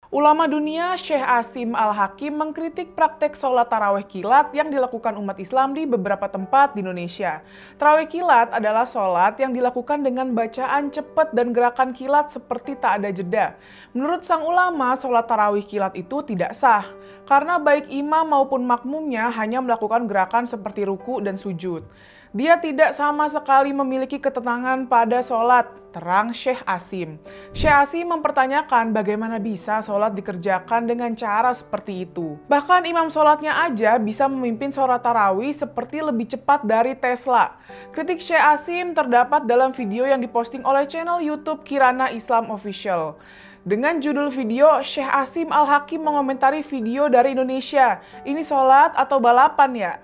Ulama dunia Syekh Asim Al-Hakim mengkritik praktek sholat tarawih kilat yang dilakukan umat Islam di beberapa tempat di Indonesia. Tarawih kilat adalah sholat yang dilakukan dengan bacaan cepat dan gerakan kilat seperti tak ada jeda. Menurut sang ulama, sholat tarawih kilat itu tidak sah, karena baik imam maupun makmumnya hanya melakukan gerakan seperti ruku dan sujud. Dia tidak sama sekali memiliki ketenangan pada sholat, terang Syekh Asim. Syekh Asim mempertanyakan bagaimana bisa sholat dikerjakan dengan cara seperti itu. Bahkan imam sholatnya aja bisa memimpin sholat tarawih seperti lebih cepat dari Tesla. Kritik Syekh Asim terdapat dalam video yang diposting oleh channel YouTube Kirana Islam Official. Dengan judul video, Syekh Asim Al-Hakim mengomentari video dari Indonesia. Ini sholat atau balapan ya?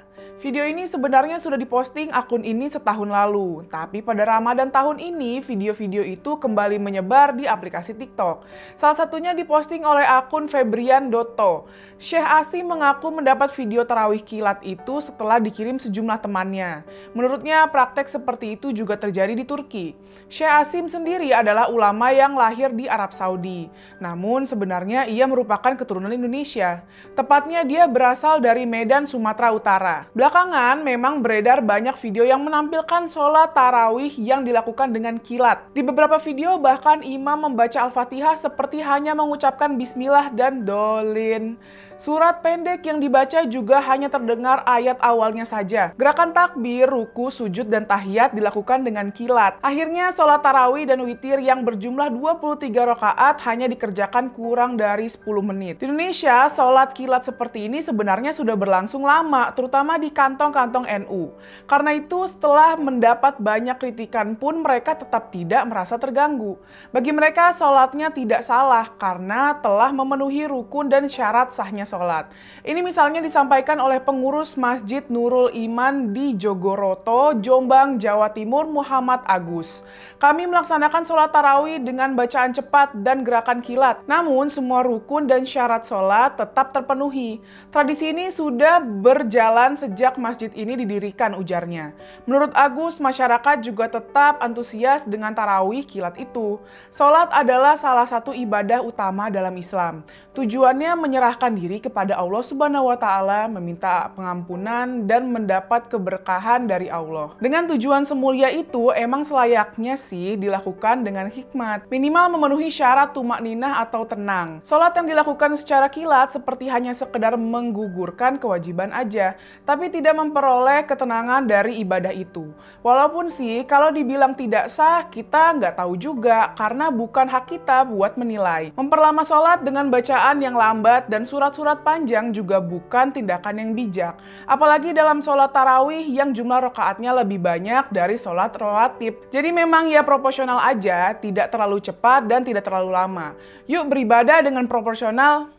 Video ini sebenarnya sudah diposting akun ini setahun lalu, tapi pada Ramadan tahun ini video-video itu kembali menyebar di aplikasi TikTok. Salah satunya diposting oleh akun Febrian Dotto. Syekh Asim mengaku mendapat video tarawih kilat itu setelah dikirim sejumlah temannya. Menurutnya praktek seperti itu juga terjadi di Turki. Syekh Asim sendiri adalah ulama yang lahir di Arab Saudi. Namun sebenarnya ia merupakan keturunan Indonesia. Tepatnya dia berasal dari Medan, Sumatera Utara. Belakangan memang beredar banyak video yang menampilkan sholat tarawih yang dilakukan dengan kilat. Di beberapa video bahkan imam membaca Al-Fatihah seperti hanya mengucapkan bismillah dan dolin. Surat pendek yang dibaca juga hanya terdengar ayat awalnya saja. Gerakan takbir, ruku, sujud, dan tahiyat dilakukan dengan kilat. Akhirnya sholat tarawih dan witir yang berjumlah 23 rakaat hanya dikerjakan kurang dari 10 menit. Di Indonesia, sholat kilat seperti ini sebenarnya sudah berlangsung lama, terutama di kantong-kantong NU. Karena itu, setelah mendapat banyak kritikan pun mereka tetap tidak merasa terganggu. Bagi mereka, sholatnya tidak salah karena telah memenuhi rukun dan syarat sahnya sholat. Ini misalnya disampaikan oleh pengurus Masjid Nurul Iman di Jogoroto, Jombang, Jawa Timur, Muhammad Agus. Kami melaksanakan sholat tarawih dengan bacaan cepat dan gerakan kilat. Namun, semua rukun dan syarat sholat tetap terpenuhi. Tradisi ini sudah berjalan sejak masjid ini didirikan, ujarnya. Menurut Agus, masyarakat juga tetap antusias dengan tarawih kilat itu. Sholat adalah salah satu ibadah utama dalam Islam. Tujuannya menyerahkan diri kepada Allah Subhanahu wa Ta'ala, meminta pengampunan dan mendapat keberkahan dari Allah. Dengan tujuan semulia itu, emang selayaknya sih dilakukan dengan hikmat, minimal memenuhi syarat tumakninah atau tenang. Sholat yang dilakukan secara kilat seperti hanya sekedar menggugurkan kewajiban aja, tapi tidak memperoleh ketenangan dari ibadah itu. Walaupun sih kalau dibilang tidak sah, kita nggak tahu juga karena bukan hak kita buat menilai. Memperlama sholat dengan bacaan yang lambat dan surat-surat panjang juga bukan tindakan yang bijak. Apalagi dalam sholat tarawih yang jumlah rakaatnya lebih banyak dari sholat rawatib. Jadi memang ya proporsional aja, tidak terlalu cepat dan tidak terlalu lama. Yuk beribadah dengan proporsional.